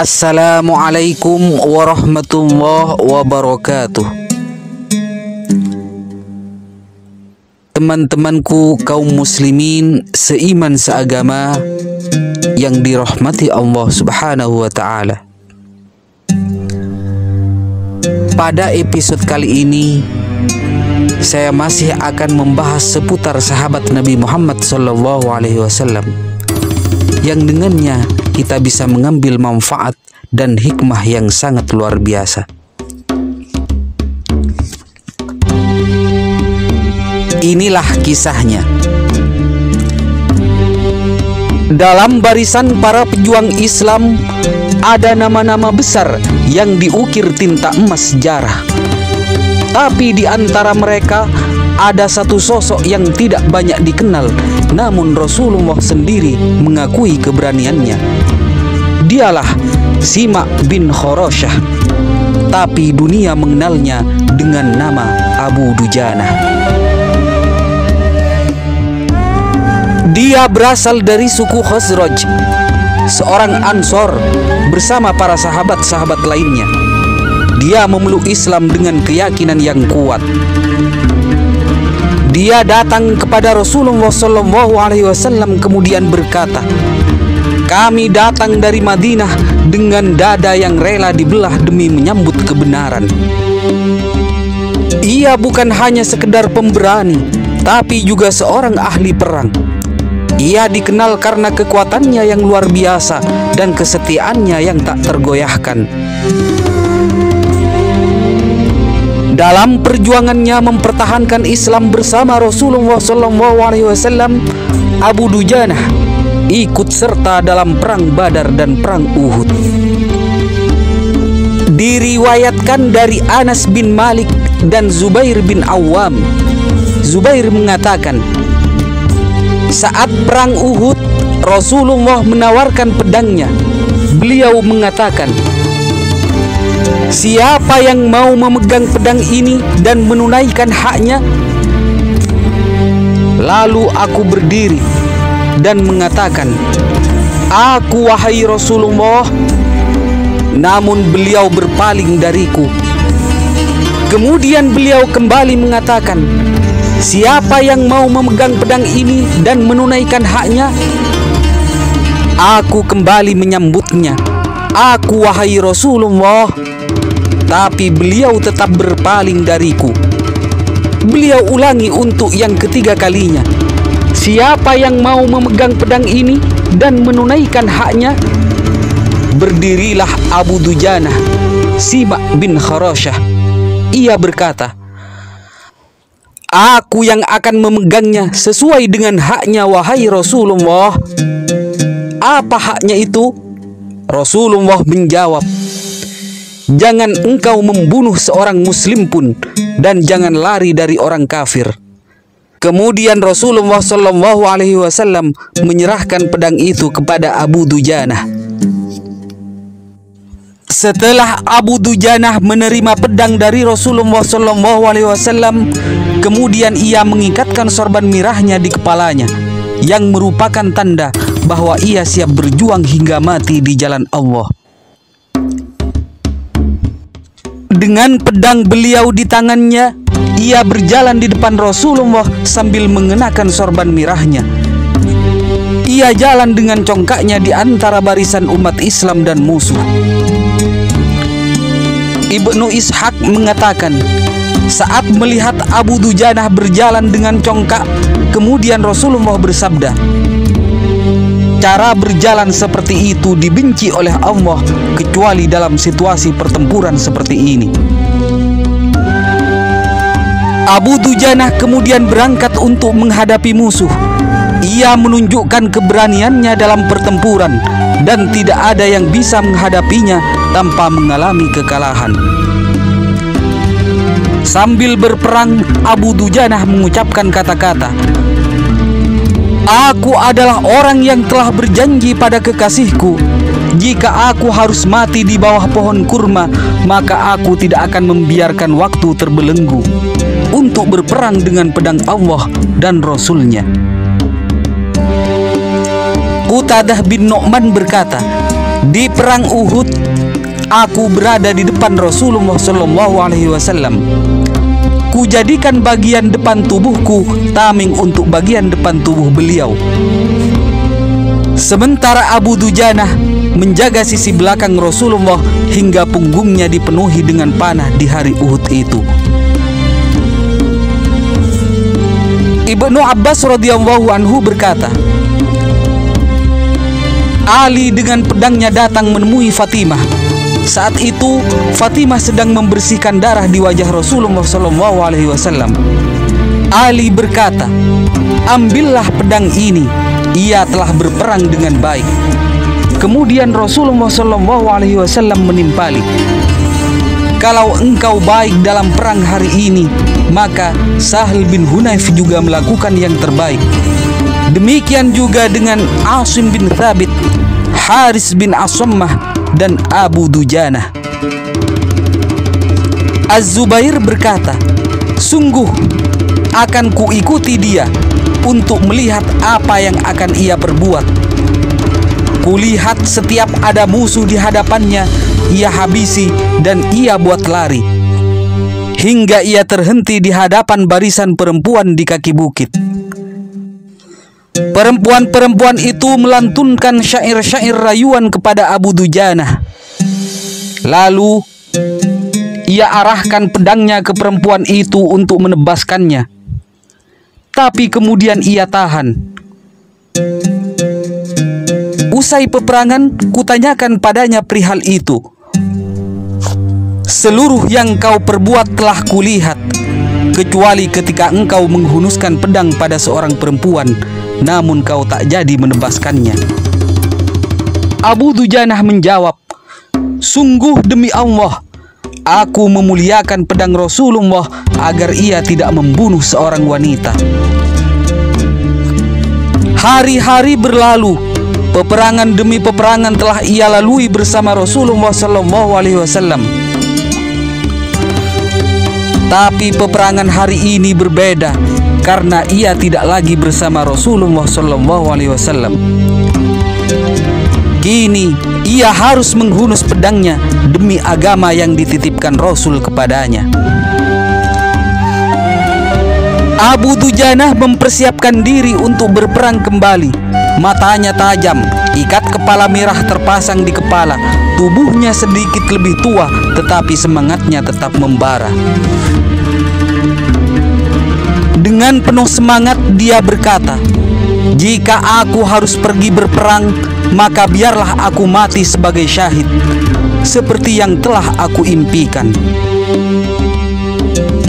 Assalamualaikum warahmatullahi wabarakatuh. Teman-temanku kaum muslimin seiman seagama yang dirahmati Allah Subhanahu wa ta'ala. Pada episode kali ini saya masih akan membahas seputar sahabat Nabi Muhammad SAW, yang dengannya kita bisa mengambil manfaat dan hikmah yang sangat luar biasa. Inilah kisahnya. Dalam barisan para pejuang Islam ada nama-nama besar yang diukir tinta emas sejarah. Tapi di antara mereka ada satu sosok yang tidak banyak dikenal, namun Rasulullah sendiri mengakui keberaniannya. Dialah Simak bin Khorosyah, tapi dunia mengenalnya dengan nama Abu Dujanah. Dia berasal dari suku Khazraj, seorang Ansor bersama para sahabat-sahabat lainnya. Dia memeluk Islam dengan keyakinan yang kuat. Dia datang kepada Rasulullah SAW kemudian berkata, "Kami datang dari Madinah dengan dada yang rela dibelah demi menyambut kebenaran." Ia bukan hanya sekedar pemberani, tapi juga seorang ahli perang. Ia dikenal karena kekuatannya yang luar biasa dan kesetiaannya yang tak tergoyahkan. Dalam perjuangannya mempertahankan Islam bersama Rasulullah SAW, Abu Dujanah ikut serta dalam perang Badar dan perang Uhud. Diriwayatkan dari Anas bin Malik dan Zubair bin Awam. Zubair mengatakan, saat perang Uhud, Rasulullah menawarkan pedangnya. Beliau mengatakan, "Siapa yang mau memegang pedang ini dan menunaikan haknya?" Lalu aku berdiri dan mengatakan, "Aku, wahai Rasulullah." Namun beliau berpaling dariku. Kemudian beliau kembali mengatakan, "Siapa yang mau memegang pedang ini dan menunaikan haknya?" Aku kembali menyambutnya, "Aku, wahai Rasulullah." Tapi beliau tetap berpaling dariku. Beliau ulangi untuk yang ketiga kalinya, "Siapa yang mau memegang pedang ini dan menunaikan haknya?" Berdirilah Abu Dujanah, Simak bin Khorosyah. Ia berkata, "Aku yang akan memegangnya sesuai dengan haknya, wahai Rasulullah." "Apa haknya itu?" Rasulullah menjawab, "Jangan engkau membunuh seorang muslim pun, dan jangan lari dari orang kafir." Kemudian Rasulullah SAW menyerahkan pedang itu kepada Abu Dujanah. Setelah Abu Dujanah menerima pedang dari Rasulullah SAW, kemudian ia mengikatkan sorban mirahnya di kepalanya, yang merupakan tanda bahwa ia siap berjuang hingga mati di jalan Allah. Dengan pedang beliau di tangannya, ia berjalan di depan Rasulullah sambil mengenakan sorban mirahnya. Ia jalan dengan congkaknya di antara barisan umat Islam dan musuh. Ibnu Ishaq mengatakan, saat melihat Abu Dujanah berjalan dengan congkak, kemudian Rasulullah bersabda, "Cara berjalan seperti itu dibenci oleh Allah, kecuali dalam situasi pertempuran seperti ini." Abu Dujanah kemudian berangkat untuk menghadapi musuh. Ia menunjukkan keberaniannya dalam pertempuran, dan tidak ada yang bisa menghadapinya tanpa mengalami kekalahan. Sambil berperang, Abu Dujanah mengucapkan kata-kata, "Aku adalah orang yang telah berjanji pada kekasihku. Jika aku harus mati di bawah pohon kurma, maka aku tidak akan membiarkan waktu terbelenggu untuk berperang dengan pedang Allah dan Rasul-Nya." Qutadah bin Nu'man berkata, Di perang Uhud, aku berada di depan Rasulullah SAW. Kujadikan bagian depan tubuhku tameng untuk bagian depan tubuh beliau. Sementara Abu Dujanah menjaga sisi belakang Rasulullah hingga punggungnya dipenuhi dengan panah di hari Uhud itu. Ibnu Abbas radhiyallahu anhu berkata, Ali dengan pedangnya datang menemui Fatimah. Saat itu Fatimah sedang membersihkan darah di wajah Rasulullah SAW. Ali berkata, ambillah pedang ini, ia telah berperang dengan baik. Kemudian Rasulullah SAW menimpali, kalau engkau baik dalam perang hari ini, maka Sahal bin Hunayf juga melakukan yang terbaik. Demikian juga dengan Asim bin Thabit, Haris bin Asammah, dan Abu Dujanah. Az-Zubair berkata, sungguh akan kuikuti dia untuk melihat apa yang akan ia perbuat. Kulihat setiap ada musuh di hadapannya, ia habisi dan ia buat lari, hingga ia terhenti di hadapan barisan perempuan di kaki bukit. Perempuan-perempuan itu melantunkan syair-syair rayuan kepada Abu Dujanah. Lalu ia arahkan pedangnya ke perempuan itu untuk menebaskannya, tapi kemudian ia tahan. Usai peperangan, kutanyakan padanya perihal itu. Seluruh yang kau perbuat telah kulihat, kecuali ketika engkau menghunuskan pedang pada seorang perempuan, namun kau tak jadi menebaskannya. Abu Dujanah menjawab, sungguh demi Allah, aku memuliakan pedang Rasulullah agar ia tidak membunuh seorang wanita. Hari-hari berlalu, peperangan demi peperangan telah ia lalui bersama Rasulullah SAW. Tapi peperangan hari ini berbeda karena ia tidak lagi bersama Rasulullah SAW. Kini ia harus menghunus pedangnya demi agama yang dititipkan Rasul kepadanya. Abu Dujanah mempersiapkan diri untuk berperang kembali. Matanya tajam, ikat kepala merah terpasang di kepala. Tubuhnya sedikit lebih tua, tetapi semangatnya tetap membara. Dengan penuh semangat dia berkata, jika aku harus pergi berperang, maka biarlah aku mati sebagai syahid, seperti yang telah aku impikan.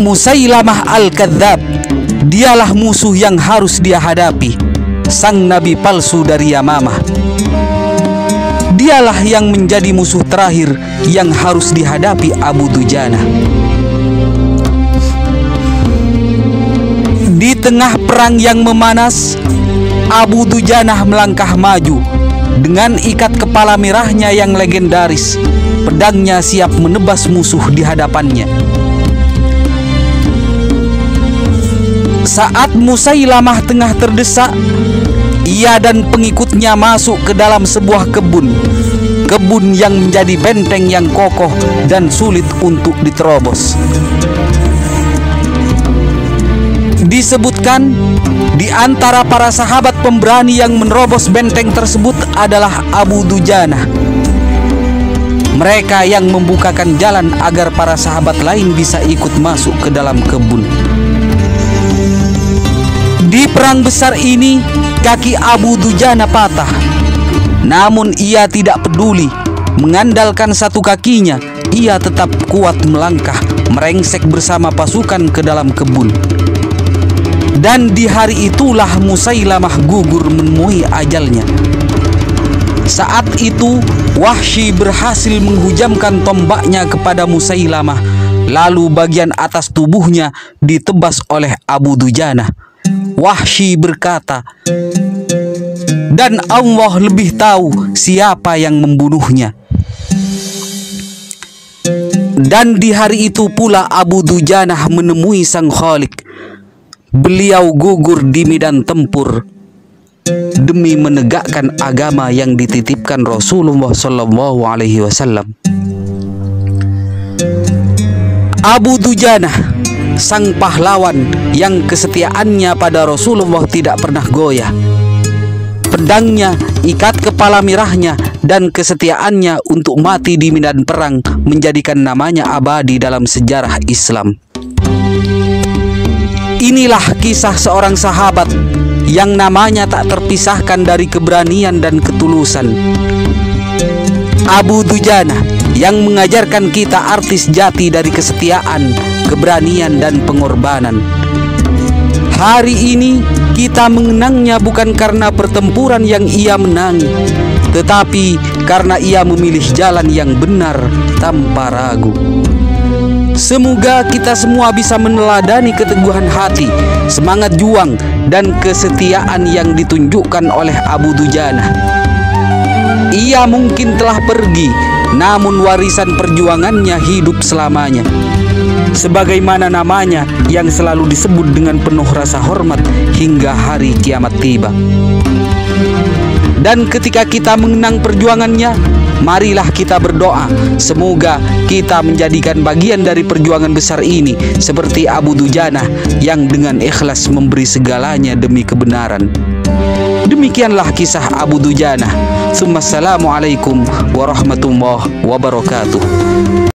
Musailamah al-Kadzab, dialah musuh yang harus dia hadapi, sang nabi palsu dari Yamamah. Dialah yang menjadi musuh terakhir yang harus dihadapi Abu Dujanah. Di tengah perang yang memanas, Abu Dujanah melangkah maju. Dengan ikat kepala merahnya yang legendaris, pedangnya siap menebas musuh di hadapannya. Saat Musailamah tengah terdesak, ia dan pengikutnya masuk ke dalam sebuah kebun. Kebun yang menjadi benteng yang kokoh dan sulit untuk diterobos. Disebutkan di antara para sahabat pemberani yang menerobos benteng tersebut adalah Abu Dujanah. Mereka yang membukakan jalan agar para sahabat lain bisa ikut masuk ke dalam kebun. Di perang besar ini, kaki Abu Dujanah patah. Namun ia tidak peduli. Mengandalkan satu kakinya, ia tetap kuat melangkah, merengsek bersama pasukan ke dalam kebun. Dan di hari itulah Musailamah gugur menemui ajalnya. Saat itu Wahsy berhasil menghujamkan tombaknya kepada Musailamah, lalu bagian atas tubuhnya ditebas oleh Abu Dujanah. Wahsy berkata, dan Allah lebih tahu siapa yang membunuhnya. Dan di hari itu pula Abu Dujanah menemui sang Khalik. Beliau gugur di medan tempur. demi menegakkan agama yang dititipkan Rasulullah SAW. Abu Dujanah, sang pahlawan yang kesetiaannya pada Rasulullah tidak pernah goyah. Pedangnya, ikat kepala merahnya, dan kesetiaannya untuk mati di medan perang menjadikan namanya abadi dalam sejarah Islam. Inilah kisah seorang sahabat yang namanya tak terpisahkan dari keberanian dan ketulusan. Abu Dujanah yang mengajarkan kita arti sejati dari kesetiaan, keberanian, dan pengorbanan. Hari ini kita mengenangnya bukan karena pertempuran yang ia menangi, tetapi karena ia memilih jalan yang benar tanpa ragu. Semoga kita semua bisa meneladani keteguhan hati, semangat juang, dan kesetiaan yang ditunjukkan oleh Abu Dujanah. Ia mungkin telah pergi, namun warisan perjuangannya hidup selamanya. Sebagaimana namanya yang selalu disebut dengan penuh rasa hormat hingga hari kiamat tiba. Dan ketika kita mengenang perjuangannya, marilah kita berdoa semoga kita menjadikan bagian dari perjuangan besar ini seperti Abu Dujanah yang dengan ikhlas memberi segalanya demi kebenaran. Demikianlah kisah Abu Dujanah. Assalamualaikum warahmatullahi wabarakatuh.